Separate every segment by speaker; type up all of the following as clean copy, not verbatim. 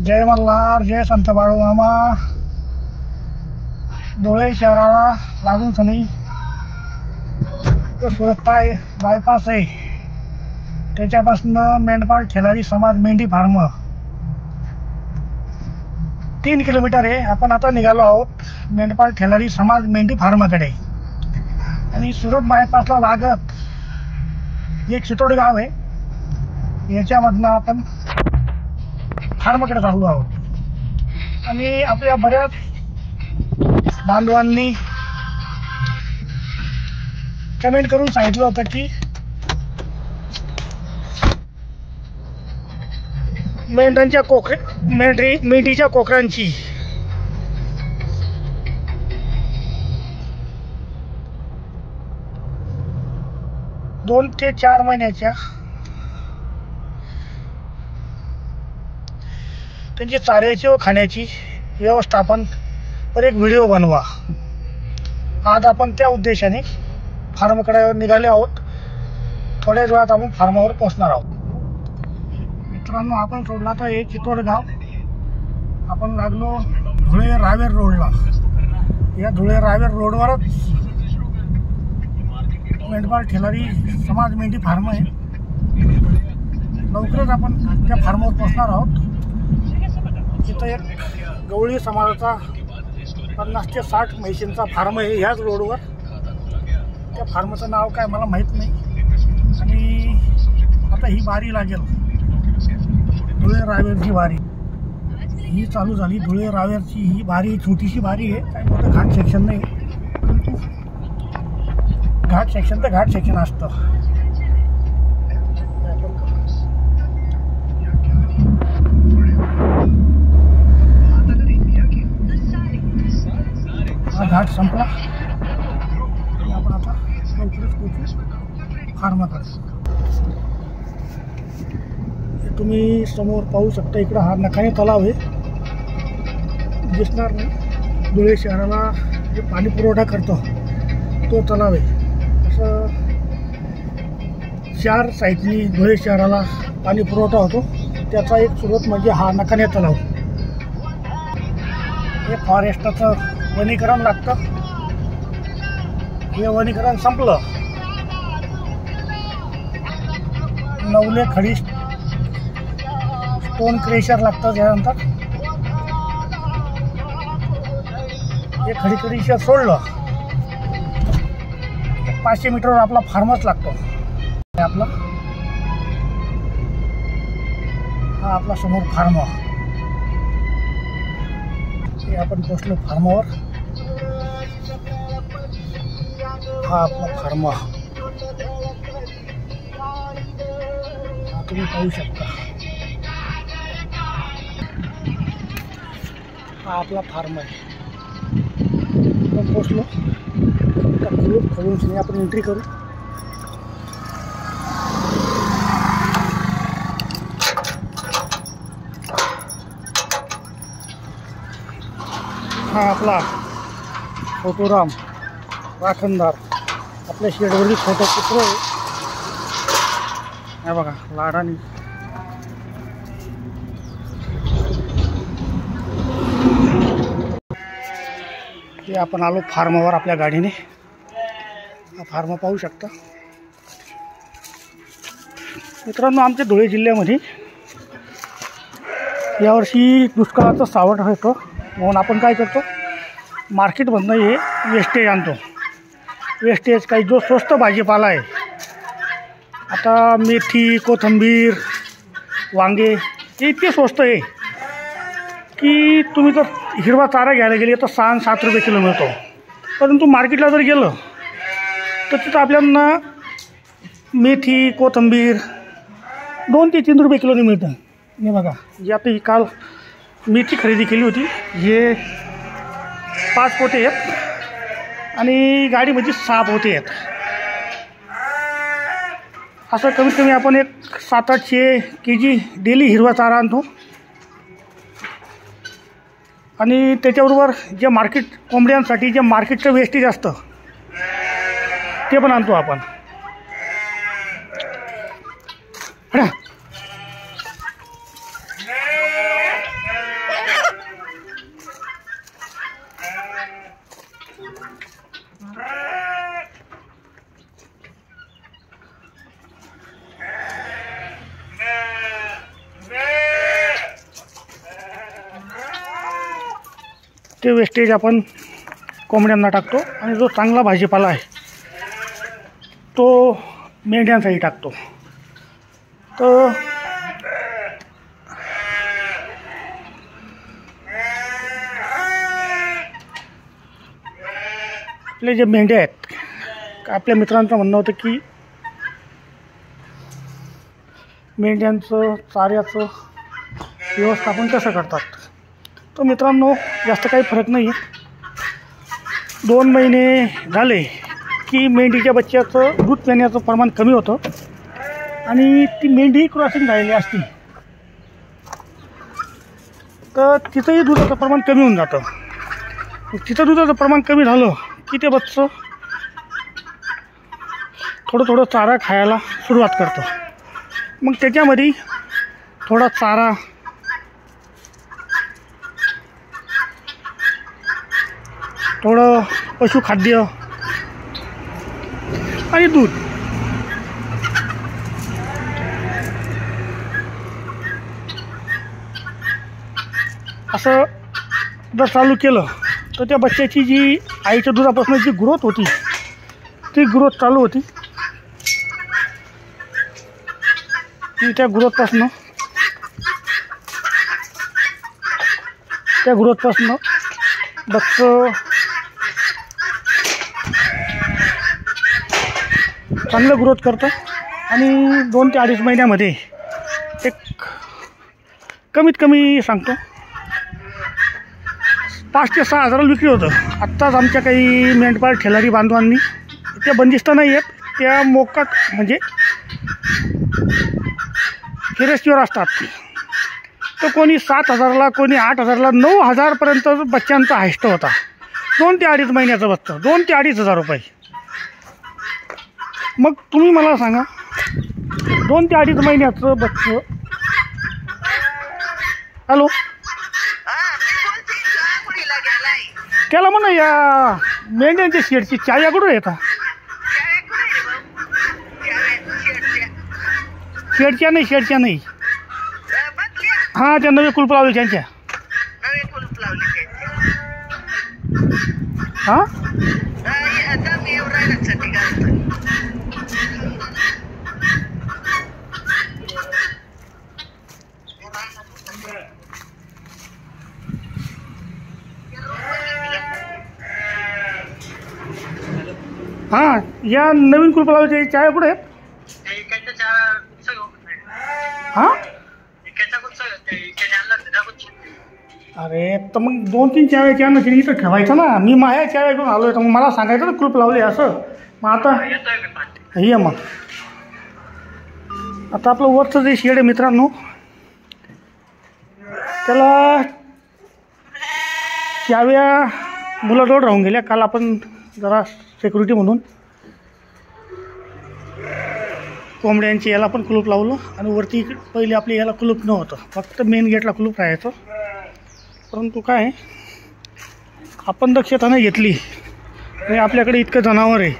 Speaker 1: जय मल्हार, जय संत बाळूमामा. धुळे शहराला लागून सनी तो सुरत बायपास आहे, त्याच्यापासून मेंढपाळ खिलारी समाज मेंढी फार्म 3 किलोमीटर आहे. आपण आता निघालो आहोत मेंढपाळ खिलारी समाज मेंढी फार्माकडे. आणि सुरत बायपासला लागत एक चितोड गाव आहे, याच्यामधनं आपण फार्मकडे चाललो आहोत. आणि आपल्या बऱ्याच बांधवांनी कमेंट करून सांगितलं होतं की मेंढीच्या कोकरांची दोन ते 4 महिन्याच्या त्यांची चाऱ्याची व खाण्याची व्यवस्थापन पर एक व्हिडिओ बनवा. आज आपण त्या उद्देशाने फार्मकडे निघाले आहोत. थोड्याच वेळात आपण फार्मावर पोहोचणार आहोत. मित्रांनो, आपण सोडला तर हे चितोड गाव. आपण लागलो धुळे रावेर रोडला. या धुळे रावेर रोडवरच मेंढपाळ खिलारी समाज मेंढी फार्म आहे. लवकरच आपण त्या फार्मवर पोहोचणार आहोत. इथं एक गवळी समाजाचा 50 ते 60 म्हैशींचा फार्म आहे ह्याच रोडवर. त्या फार्मचं नाव काय मला माहीत नाही. आणि आता ही बारी लागेल, धुळे रावेरची बारी ही चालू झाली. धुळे रावेरची ही बारी छोटीशी बारी आहे, काही मोठं घाट सेक्शन नाही. परंतु घाट सेक्शन तर घाट सेक्शन असतं. हा घाट संपला आणि आपण आता लवकरच पोहोचू फार्माकडे. तुम्ही समोर पाहू शकता, इकडं हा नकाने तलाव आहे, दिसणार नाही. धुळे शहराला जे पाणी पुरवठा करतो तो तलाव आहे. असं 4 साईडनी धुळे शहराला पाणी पुरवठा होतो. त्याचा एक स्रोत म्हणजे हा नकाने तलाव. हे फॉरेस्टचं वनीकरण लागतं. हे वनीकरण संपलं, नवले खडी स्टोन क्रेशर लागतं. त्यानंतर हे खडी क्रेशर सोडलं 500 मीटरवर आपला फार्मच लागतो. आपला हा आपला समोर फार्म. हे आपण पोचलो फार्मावर. हा आपला फार्म तुम्ही पाहू शकता. हा आपला फार्म आहे. आपण पोचलो. खोलून आपण एंट्री करू. हा आपला फोटोराम राखणदार. आपल्या शेडवरती फोटो पुत्र आहे. हे बघा लाडानी. हे आपण आलो फार्मावर आपल्या गाडीने. हा फार्म पाहू शकता. मित्रांनो, आमच्या धुळे जिल्ह्यामध्ये यावर्षी दुष्काळाचा सावट होतो, म्हणून आपण काय करतो, मार्केटमधनं हे वेस्टेज आणतो. वेस्टेज काही जो स्वस्त भाजीपाला आहे, आता मेथी, कोथिंबीर, वांगे हे इतके स्वस्त आहे की तुम्ही जर हिरवा चारा घ्यायला गेले तर 6-7 रुपये किलो मिळतो. परंतु मार्केटला जर गेलं तर तिथं आपल्याला मेथी, कोथिंबीर 2 ते 3 रुपये किलोने मिळतं. हे बघा, जे आता ही काल मेथी खरेदी केली होती, हे 5 पोते आहेत आणि गाडीमध्ये 6 पोते आहेत. असं कमीत कमी आपण एक 700-800 kg डेली हिरवा चारा आणतो. आणि त्याच्याबरोबर जे मार्केट कोंबड्यांसाठी जे मार्केटचं वेस्टेज असतं ते पण आणतो आपण. ते वेस्टेज आपण कोंबड्यांना टाकतो आणि जो चांगला भाजीपाला आहे तो मेंढ्यांसाठी टाकतो. तर आपले जे मेंढ्या आहेत, आपल्या मित्रांचं म्हणणं होतं की मेंढ्यांचं चाऱ्याचं व्यवस्थापन कसं करतात. तर मित्रांनो, जास्त काही फरक नाही आहे. 2 महिने झाले की मेंढीच्या बच्च्याचं दूध पिण्याचं प्रमाण कमी होतं आणि ती मेंढी क्रॉसिंग झालेली असती तर तिथंही दुधाचं प्रमाण कमी होऊन जातं. तिथं दुधाचं प्रमाण कमी झालं की ते बच्चं थोडं चारा खायला सुरुवात करतं. मग त्याच्यामध्ये थोडा चारा, थोडं पशुखाद्य आणि दूध असं जर चालू केलं तर त्या बच्च्याची जी आईच्या दुधापासून जी ग्रोथ होती ती ग्रोथ चालू होती. त्या ग्रोथपासून बच्चं चांगलं ग्रोथ करतं आणि 2 ते 2.5 महिन्यामध्ये एक कमीत कमी सांगतो 5 ते 6 हजाराला विक्री होतं. आत्ताच आमच्या काही मेंढपाळ ठेलारी बांधवांनी, त्या बंदिस्त नाही आहेत, त्या मोकाट म्हणजे फिरेस्टीवर असतात, तर कोणी 7 हजाराला, कोणी 8 हजाराला, 9 हजारपर्यंत बच्चांचा हायस्ट होता. 2 ते 2.5 महिन्याचं बच्चं 2 ते 2.5 हजार रुपये. मग तुम्ही मला सांगा, 2 ते 2.5 महिन्याचं बच्चं. हॅलो, त्याला म्हणा या मेंढ्यांच्या शेडची चाव्या कुठं येतात? शेडच्या नाही. हां, त्या नवे कुलप लावले त्यांच्या. हां, हां, या नवीन कुलप लावले चाव्या कुठे आहेत? हां, अरे तर मग 2-3 चाव्या चाव्या इथं ठेवायचं ना. मी माझ्या चाव्या घेऊन आलो आहे, तर मग मला सांगायचं ना कुलप लावले असं. मग आता ये, मग आता आपलं वरचं जे शेड आहे मित्रांनो, त्याला चाव्या मुलाजवळ राहून गेल्या. काल आपण जरा सिक्युरिटी म्हणून कोंबड्यांची याला पण कुलूप लावलं आणि वरती पहिले आपले याला कुलूप नव्हतं, फक्त मेन गेटला कुलूप राहायचं. परंतु काय, आपण दक्षता नाही घेतली आणि आपल्याकडे इतकं जनावर आहे,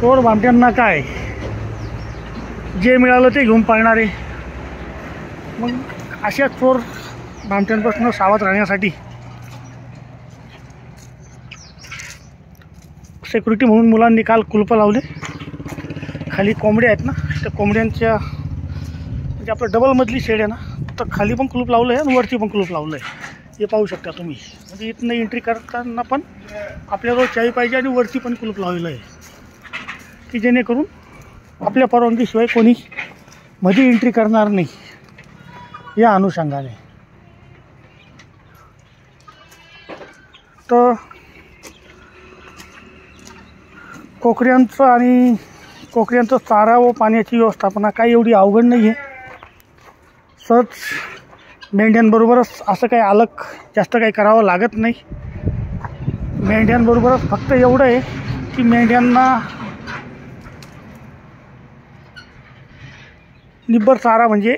Speaker 1: चोर भामट्यांना काय जे मिळालं ते घेऊन पाळणारे. मग अशा चोर भामट्यांपासून सावध राहण्यासाठी सिक्युरिटी म्हणून मुलांनी काल कुलपं लावले. खाली कोंबड्या आहेत ना, त्या कोंबड्यांच्या म्हणजे आपलं डबल मधली शेड आहे ना, तर खाली पण कुलूप लावलं आहे आणि वरती पण कुलूप लावलं आहे. हे पाहू शकता तुम्ही. म्हणजे इथनं एंट्री करताना पण आपल्याजवळ चावी पाहिजे आणि वरती पण कुलूप लावलेलं आहे की जेणेकरून आपल्या परवानगीशिवाय कोणी मध्ये एंट्री करणार नाही. या अनुषंगाने तर कोकऱ्यांचं चारा व पाण्याची व्यवस्थापना काही एवढी अवघड नाही आहे. सहज मेंढ्यांबरोबरच असं काही अलग जास्त काही करावं लागत नाही. मेंढ्यांबरोबरच फक्त एवढं आहे की मेंढ्यांना निब्बर चारा म्हणजे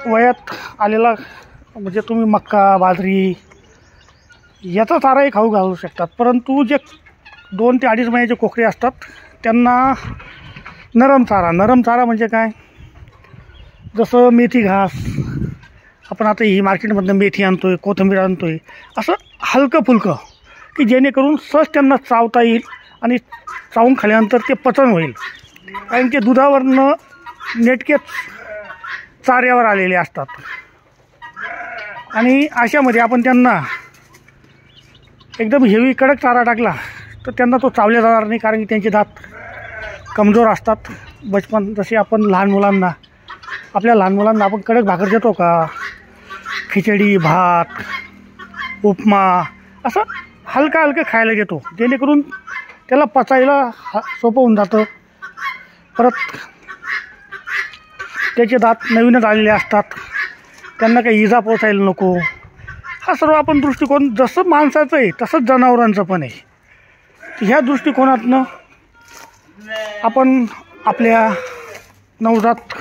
Speaker 1: वयात आलेला, म्हणजे तुम्ही मक्का, बाजरी याचा चाराही खाऊ घालू शकतात. परंतु जे 2 ते 2.5 महिन्याचे कोकरे असतात त्यांना नरम चारा म्हणजे काय, जसं मेथी घास, आपण आता ही मार्केटमधनं मेथी आणतो आहे, कोथिंबीर आणतो आहे, असं हलकं फुलकं की जेणेकरून सहज त्यांना चावता येईल आणि चावून खाल्यानंतर ते पचन होईल. कारण ते दुधावरनं नेटकेच चाऱ्यावर आलेले असतात आणि अशामध्ये आपण त्यांना एकदम हेवी कडक चारा टाकला तर त्यांना तो चावल्या जाणार नाही. कारण की त्यांचे दात कमजोर असतात. बचपन जसे आपण लहान मुलांना आपण कडक भाकर देतो का, खिचडी, भात, उपमा असं हलकं खायला देतो, जेणेकरून त्याला पचायला सोपं होऊन जातं. परत त्याचे दात नवीनच आलेले असतात, त्यांना काही इजा पोचायला नको. हा सर्व आपण दृष्टिकोन जसं माणसाचं आहे तसंच जनावरांचं पण आहे. ह्या दृष्टिकोनातनं आपण आपल्या नवजात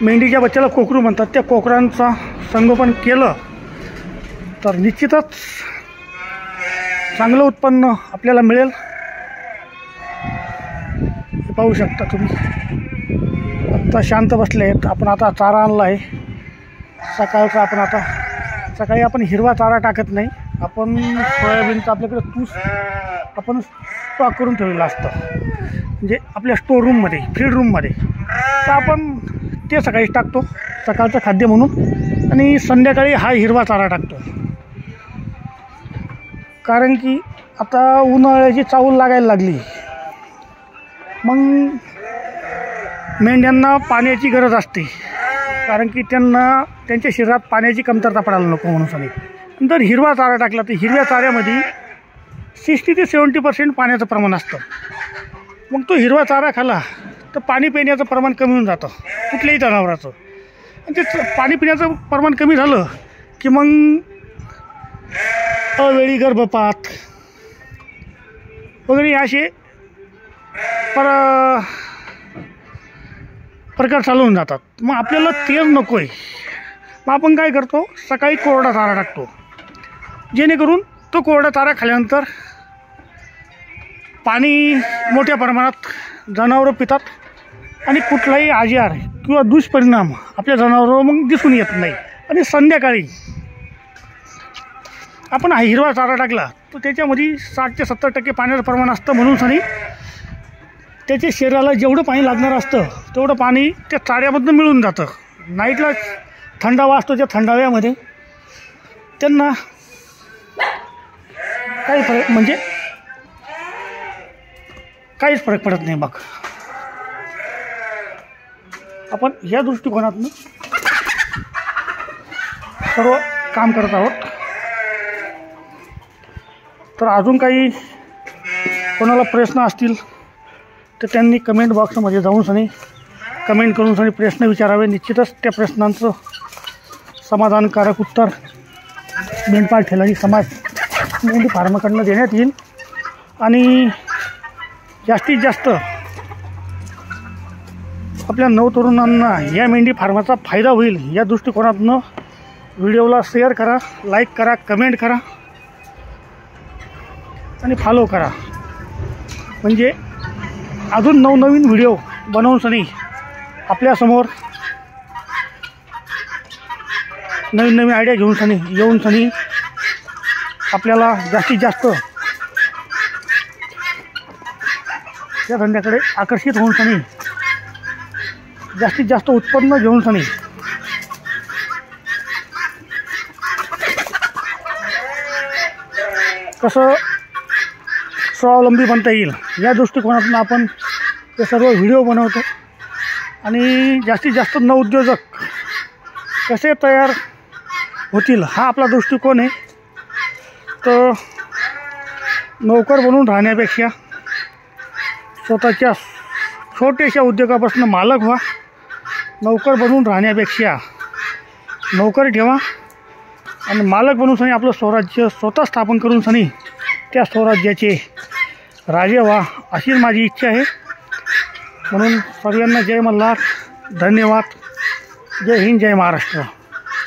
Speaker 1: मेंढीच्या बच्च्याला कोकरू म्हणतात, त्या कोकरांचा संगोपन केलं तर निश्चितच चांगलं उत्पन्न आपल्याला मिळेल. हे पाहू शकता तुम्ही, आत्ता शांत बसले आहेत. आपण आता चारा आणला आहे सकाळचा. सकाळी आपण हिरवा चारा टाकत नाही, आपण सोयाबीनचं आपल्याकडे तूस आपण स्टॉक करून ठेवलेलं असतं, म्हणजे आपल्या स्टोअररूममध्ये, फीड रूममध्ये. तर आपण ते सकाळी टाकतो सकाळचं खाद्य म्हणून, आणि संध्याकाळी हा हिरवा चारा टाकतो. कारण की आता उन्हाळ्याची चावल लागायला लागली, मग मेंढ्यांना पाण्याची गरज असते. कारण की त्यांच्या शरीरात पाण्याची कमतरता पडायला नको म्हणून सांगितलं. जर हिरवा चारा टाकला तर हिरव्या चाऱ्यामध्ये 60 ते 70% पाण्याचं प्रमाण असतं. मग तो हिरवा चारा खाला तर पाणी पिण्याचं प्रमाण कमी होऊन जातं कुठल्याही जनावराचं. आणि ते पाणी पिण्याचं प्रमाण कमी झालं की मग अवेळी गर्भपात वगैरे असे प्रकार चालू होऊन जातात. मग आपल्याला तेच नको आहे. मग आपण काय करतो, सकाळी कोरडा चारा टाकतो, जेणेकरून तो कोरडा चारा खाल्यानंतर पाणी मोठ्या प्रमाणात जनावरं पितात आणि कुठलाही आजार किंवा दुष्परिणाम आपल्या जनावरांवर मग दिसून येत नाही. आणि संध्याकाळी आपण हा हिरवा चारा टाकला तर त्याच्यामध्ये 60 ते 70% पाण्याचं प्रमाण असतं. म्हणून सनी त्याच्या शरीराला जेवढं पाणी लागणार असतं तेवढं पाणी त्या चाऱ्यामधून मिळून जातं. नाईटला थंडावा असतो, त्या थंडाव्यामध्ये त्यांना काही फरक म्हणजे काहीच फरक पडत नाही. मग आपण ह्या दृष्टिकोनातून सर्व काम करत आहोत. तर अजून काही कोणाला प्रश्न असतील तर त्यांनी कमेंट बॉक्समध्ये जाऊन कमेंट करून प्रश्न विचारावे. निश्चितच त्या प्रश्नांचं समाधानकारक उत्तर मेंढपाळ ठेलानी समाज मेंढी फार्माकडनं देण्यात येईल. आणि जास्तीत जास्त आपल्या नवतरुणांना या मेंढी फार्माचा फायदा होईल या दृष्टिकोनातून व्हिडिओला शेअर करा, लाईक करा, कमेंट करा आणि फॉलो करा. म्हणजे अजून नवनवीन व्हिडिओ बनवून आपल्यासमोर नवीन आयडिया घेऊन येऊन आपल्याला जास्तीत जास्त या धंद्याकडे आकर्षित होऊन जास्तीत जास्त उत्पन्न घेऊन कसं स्वावलंबी बनता येईल या दृष्टिकोनातून आपण हे सर्व व्हिडिओ बनवतो. आणि जास्तीत जास्त नवउद्योजक कसे तयार होतील हा आपला दृष्टिकोन आहे. तर नोकर बनून राहण्यापेक्षा स्वतःच्या छोट्याशा उद्योगापासून मालक व्हा. नोकर बनून राहण्यापेक्षा नोकर ठेवा आणि मालक बनून आपलं स्वराज्य स्वतः स्थापन करून त्या स्वराज्याचे राजे व्हा अशी माझी इच्छा आहे. म्हणून सर्वांना जय मल्हार, धन्यवाद. जय हिंद, जय महाराष्ट्र.